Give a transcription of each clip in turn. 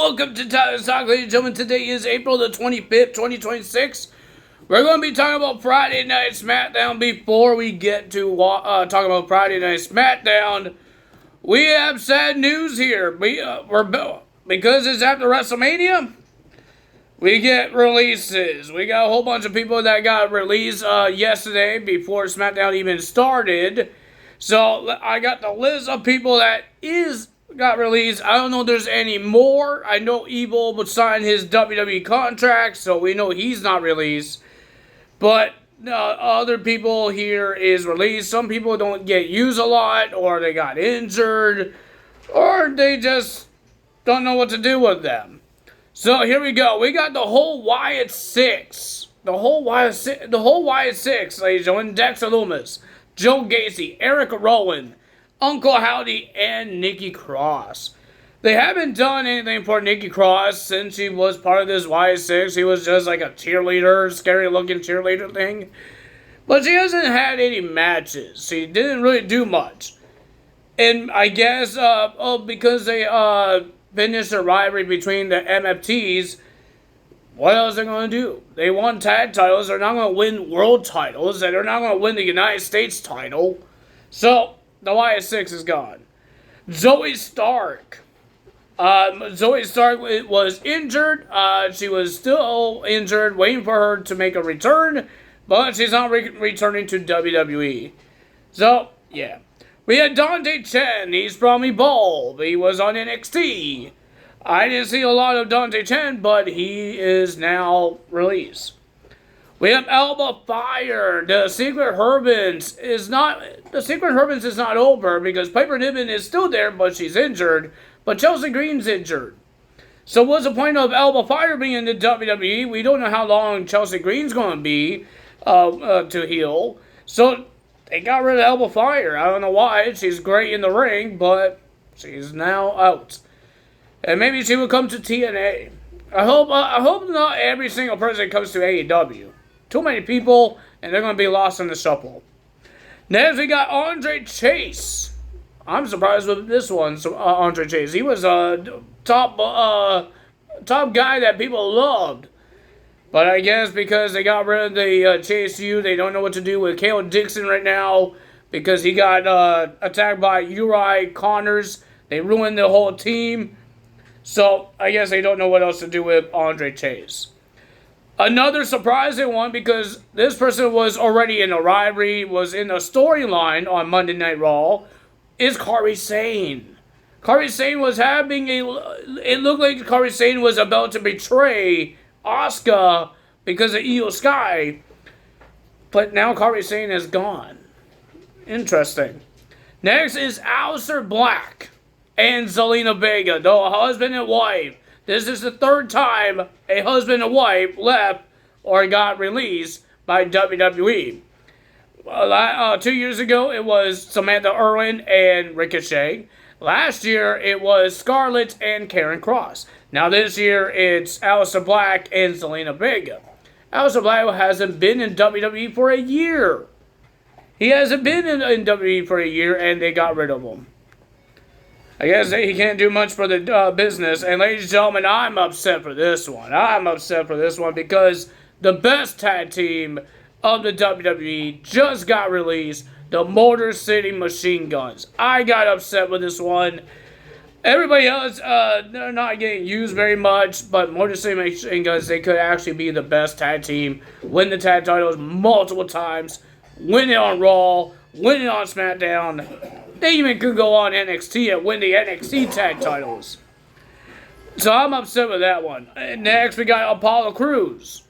welcome to Tyler's Talk, ladies and gentlemen. Today is April the 25th, 2026. We're going to be talking about Friday Night Smackdown. Before we get to talk about Friday Night Smackdown, we have sad news here. Because it's after WrestleMania, we get releases. We got a whole bunch of people that got released yesterday before SmackDown even started. So I got the list of people that got released. I don't know if there's any more. I know Evil would sign his WWE contract, so we know he's not released. But other people here is released. Some people don't get used a lot, or they got injured, or they just don't know what to do with them. So here we go. We got the whole Wyatt Six. The whole Wyatt Six, ladies and gentlemen. Dexter Lumis, Joe Gacy, Eric Rowan, Uncle Howdy, and Nikki Cross. They haven't done anything for Nikki Cross since he was part of this Y6. He was just like a cheerleader, scary-looking cheerleader thing. But she hasn't had any matches. She didn't really do much. And I guess, because they finished the rivalry between the MFTs, what else are they going to do? They won tag titles. They're not going to win world titles. And they're not going to win the United States title. So the Y6 is gone. Zoe Stark. Zoe Stark was injured. She was still injured, waiting for her to make a return. But she's not returning to WWE. So, yeah. We had Dante Chen. He's from Evolve. He was on NXT. I didn't see a lot of Dante Chen, but he is now released. We have Alba Fire. The Secret Herbans is not over because Piper Niven is still there, but she's injured. But Chelsea Green's injured. So what's the point of Alba Fire being in the WWE? We don't know how long Chelsea Green's going to be to heal. So they got rid of Alba Fire. I don't know why. She's great in the ring, but she's now out. And maybe she will come to TNA. I hope not every single person comes to AEW. Too many people, and they're going to be lost in the shuffle. Next, we got Andre Chase. I'm surprised with this one, Andre Chase. He was a top guy that people loved. But I guess because they got rid of the Chase U, they don't know what to do with Kale Dixon right now because he got attacked by Uri Connors. They ruined the whole team. So I guess they don't know what else to do with Andre Chase. Another surprising one because this person was already in a rivalry, was in a storyline on Monday Night Raw, is Kairi Sane. Kairi Sane was it looked like Kairi Sane was about to betray Asuka because of Io Sky. But now Kairi Sane is gone. Interesting. Next is Aleister Black and Zelina Vega, the husband and wife. This is the third time a husband and wife left or got released by WWE. 2 years ago, it was Samantha Irwin and Ricochet. Last year, it was Scarlett and Karen Cross. Now this year, it's Aleister Black and Zelina Vega. Aleister Black hasn't been in WWE for a year. He hasn't been in WWE for a year, and they got rid of him. I guess he can't do much for the business. And ladies and gentlemen, I'm upset for this one. I'm upset for this one because the best tag team of the WWE just got released, the Motor City Machine Guns. I got upset with this one. Everybody else, they're not getting used very much, but Motor City Machine Guns, they could actually be the best tag team, win the tag titles multiple times, win it on Raw, win it on SmackDown. They even could go on NXT and win the NXT tag titles. So I'm upset with that one. And next, we got Apollo Crews.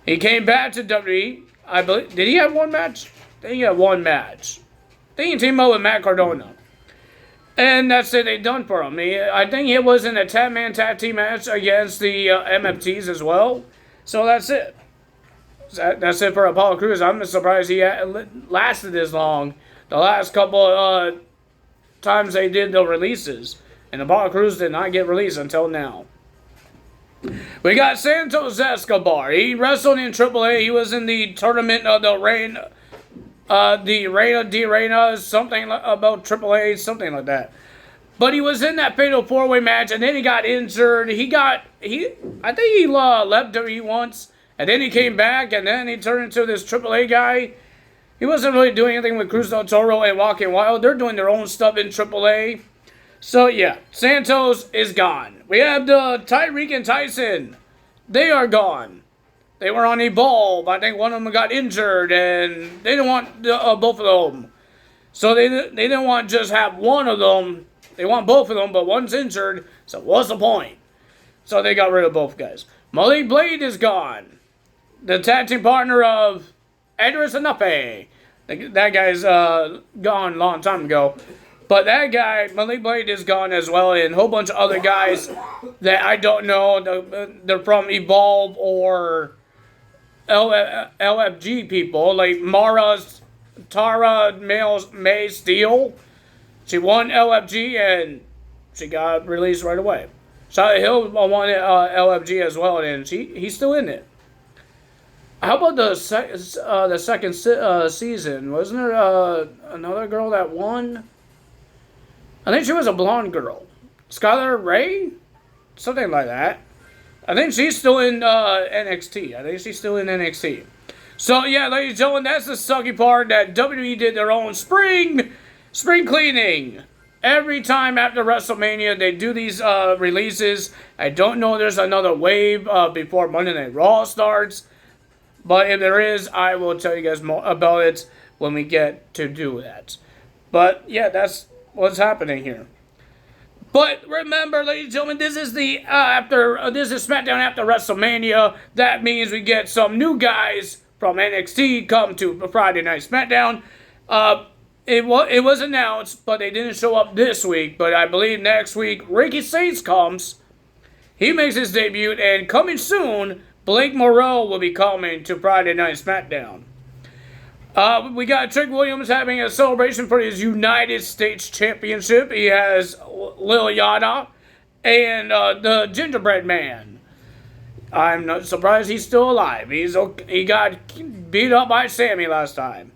He came back to WWE. I believe. Did he have one match? I think he had one match. I think he teamed up with Matt Cardona. And that's it. They done for him. I think he was in a 10-man tag team match against the MFTs as well. So that's it. That's it for Apollo Crews. I'm surprised he lasted this long. The last couple times they did the releases. And Apollo Crews did not get released until now. We got Santos Escobar. He wrestled in AAA. He was in the tournament of the Reina de Reina, something about AAA, something like that. But he was in that fatal 4-way match, and then he got injured. I think he left WWE once, and then he came back, and then he turned into this AAA guy. He wasn't really doing anything with Cruz del Toro and Walking Wild. They're doing their own stuff in AAA. So, yeah, Santos is gone. We have the Tyreek and Tyson. They are gone. They were on Evolve. I think one of them got injured, and they didn't want both of them. So they didn't want to just have one of them. They want both of them, but one's injured. So what's the point? So they got rid of both guys. Malik Blade is gone. The tag team partner of Edris Anafe. That guy's gone a long time ago. But that guy, Malik Blade, is gone as well. And a whole bunch of other guys that I don't know. They're from Evolve or LFG people. Like Tara May Steele. She won LFG and she got released right away. Charlotte Hill won LFG as well, and he's still in it. How about the second season? Wasn't there another girl that won? I think she was a blonde girl. Skylar Ray? Something like that. I think she's still in NXT. So, yeah, ladies and gentlemen, that's the sucky part that WWE did their own spring cleaning. Every time after WrestleMania, they do these releases. I don't know if there's another wave before Monday Night Raw starts. But if there is, I will tell you guys more about it when we get to do that. But, yeah, that's what's happening here. But remember, ladies and gentlemen, this is this is SmackDown after WrestleMania. That means we get some new guys from NXT come to Friday Night SmackDown. It was announced, but they didn't show up this week. But I believe next week, Ricky Saints comes. He makes his debut, and coming soon, Blake Morrell will be coming to Friday Night SmackDown. We got Trick Williams having a celebration for his United States Championship. He has Lil Yachty and the Gingerbread Man. I'm not surprised he's still alive. He got beat up by Sammy last time.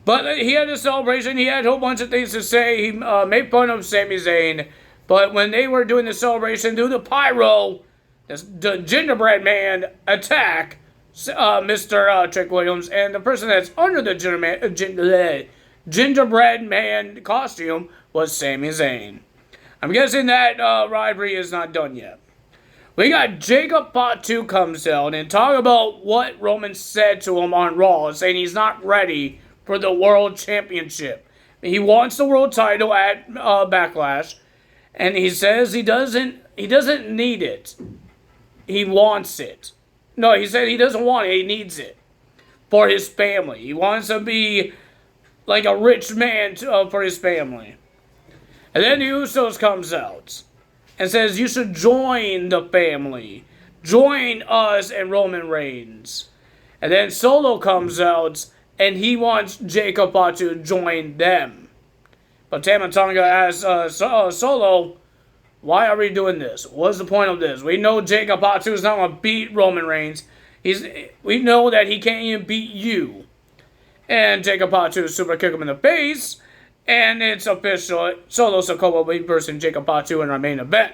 But he had a celebration. He had a whole bunch of things to say. He made fun of Sami Zayn. But when they were doing the celebration, do the pyro, the Gingerbread Man attack Mr. Trick Williams. And the person that's under the Gingerbread Man costume was Sami Zayn. I'm guessing that rivalry is not done yet. We got Jacob Fatu comes out and talk about what Roman said to him on Raw, saying he's not ready for the World Championship. He wants the world title at Backlash, and he says he doesn't need it. He wants it. No, he said he doesn't want it, he needs it for his family. He wants to be like a rich man for his family. And then the Usos comes out and says, you should join the family. Join us and Roman Reigns. And then Solo comes out and he wants Jacob Fatu to join them. But Tama Tonga asks Solo, why are we doing this? What's the point of this? We know Jacob Fatu is not going to beat Roman Reigns. We know that he can't even beat you. And Jacob Fatu super kick him in the face. And it's official. Solo Sikoa versus Jacob Fatu in our main event.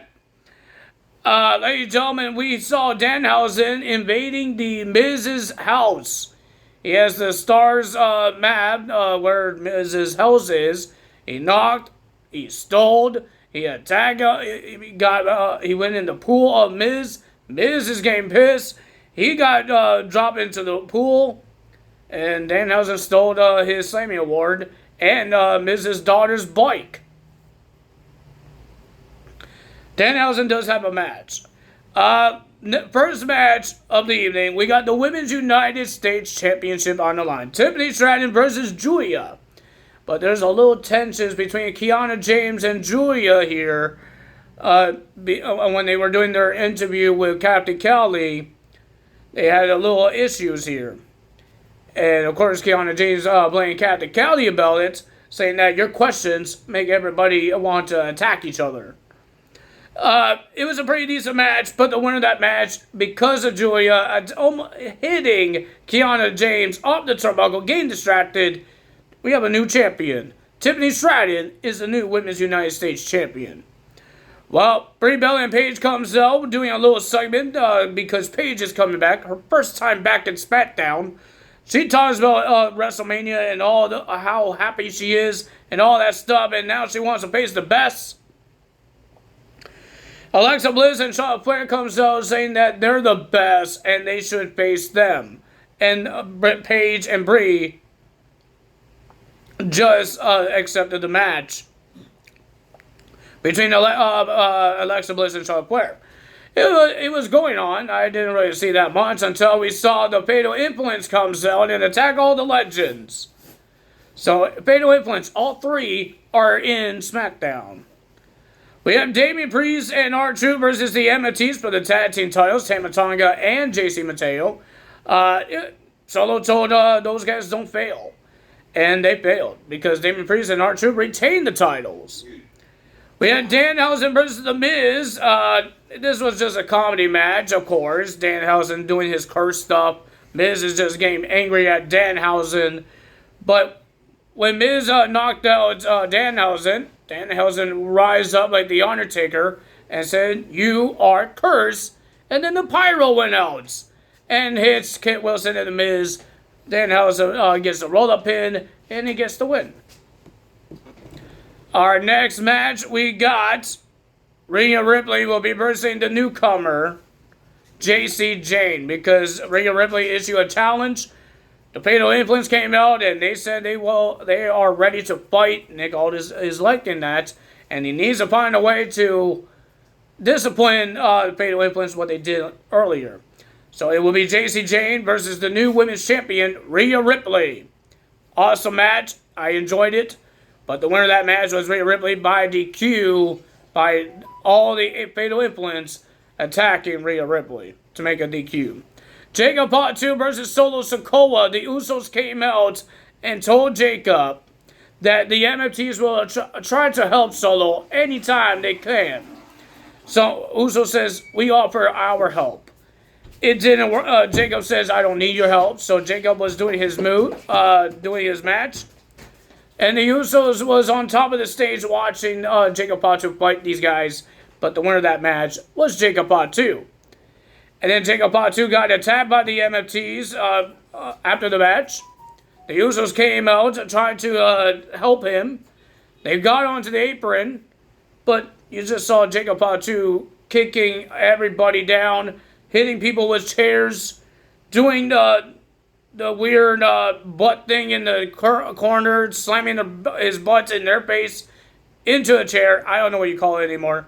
Ladies and gentlemen, we saw Danhausen invading the Miz's house. He has the Stars map where Miz's house is. He knocked. He stole. He attacked. He went in the pool of Miz. Miz is getting pissed. He got dropped into the pool. And Danhausen stole his Slammy Award and Miz's daughter's bike. Danhausen does have a match. First match of the evening, we got the Women's United States Championship on the line. Tiffany Stratton versus Julia. But there's a little tensions between Kiana James and Julia here. When they were doing their interview with Captain Kelly, they had a little issues here. And of course, Kiana James blaming Captain Kelly about it, saying that your questions make everybody want to attack each other. It was a pretty decent match, but the winner of that match, because of Julia hitting Kiana James off the turnbuckle, getting distracted, we have a new champion. Tiffany Stratton is the new Women's United States Champion. Well, Brie Bella and Paige comes out doing a little segment because Paige is coming back. Her first time back in Smackdown. She talks about WrestleMania and all how happy she is and all that stuff. And now she wants to face the best. Alexa Bliss and Charlotte Flair comes out saying that they're the best and they should face them. And Paige and Brie just accepted the match between Alexa Bliss and Charlotte Flair. It was going on. I didn't really see that much until we saw the Fatal Influence comes out and attack all the legends. So, Fatal Influence, all three are in SmackDown. We have Damian Priest and R-Truth versus the MFTs for the tag team titles, Tama Tonga and JC Mateo. Solo told those guys don't fail. And they failed because Damian Priest and R-Truth retained the titles. We had Danhausen versus The Miz. This was just a comedy match, of course. Danhausen doing his curse stuff. Miz is just getting angry at Danhausen. But when Miz knocked out Danhausen rise up like the Undertaker and said, "You are cursed." And then the pyro went out and hits Kit Wilson and The Miz. Danhausen gets the roll-up pin and he gets the win. Our next match we got Rhea Ripley will be versing the newcomer JC Jane because Rhea Ripley issued a challenge. The Fatal Influence came out and they said they are ready to fight. Nick Aldis is liking that, and he needs to find a way to discipline the Fatal Influence what they did earlier. So it will be JC Jane versus the new women's champion Rhea Ripley. Awesome match. I enjoyed it. But the winner of that match was Rhea Ripley by DQ by all the Fatal Influence attacking Rhea Ripley to make a DQ. Jacob Part 2 versus Solo Sikoa. The Usos came out and told Jacob that the MFTs will try to help Solo anytime they can. So Uso says, "We offer our help." It didn't work. Jacob says, "I don't need your help." So Jacob was doing his move, doing his match. And the Usos was on top of the stage watching Jacob Fatu fight these guys. But the winner of that match was Jacob Fatu. And then Jacob Fatu got attacked by the MFTs after the match. The Usos came out trying to help him. They got onto the apron. But you just saw Jacob Fatu kicking everybody down, hitting people with chairs, doing the weird butt thing in the corner, slamming his butts in their face into a chair. I don't know what you call it anymore.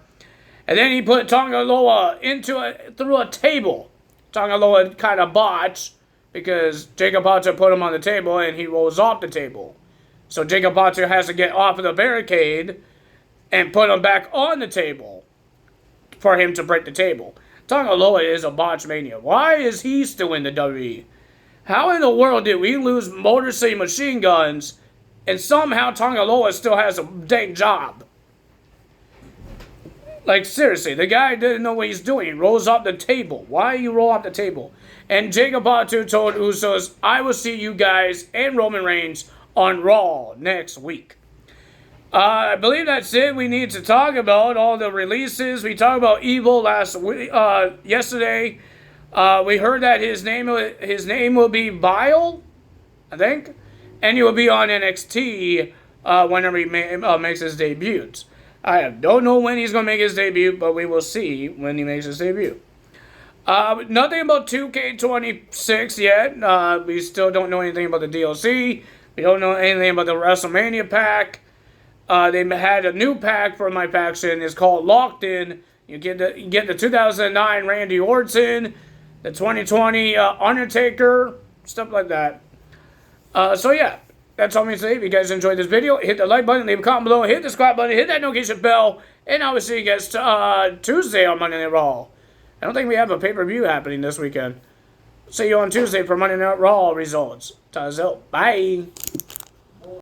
And then he put Tonga Loa through a table. Tonga Loa kind of botched because Jacob Fatu put him on the table and he rolls off the table. So Jacob Fatu has to get off of the barricade and put him back on the table for him to break the table. Tonga Loa is a botch mania. Why is he still in the WWE? How in the world did we lose Motor City Machine Guns and somehow Tonga Loa still has a dang job? Like, seriously, the guy didn't know what he's doing. He rolls off the table. Why you roll off the table? And Jacob Fatu told Usos, "I will see you guys and Roman Reigns on Raw next week." I believe that's it. We need to talk about all the releases. We talked about Evil yesterday. We heard that his name will be Vile, I think, and he will be on NXT whenever he makes his debut. I don't know when he's going to make his debut, but we will see when he makes his debut. Nothing about 2K26 yet. We still don't know anything about the DLC. We don't know anything about the WrestleMania pack. They had a new pack for my faction. It's called Locked In. You get the 2009 Randy Orton, the 2020 Undertaker, stuff like that. So yeah, that's all I'm going to say. If you guys enjoyed this video, hit the like button, leave a comment below, hit the subscribe button, hit that notification bell, and I will see you guys Tuesday on Monday Night Raw. I don't think we have a pay-per-view happening this weekend. See you on Tuesday for Monday Night Raw results. Bye.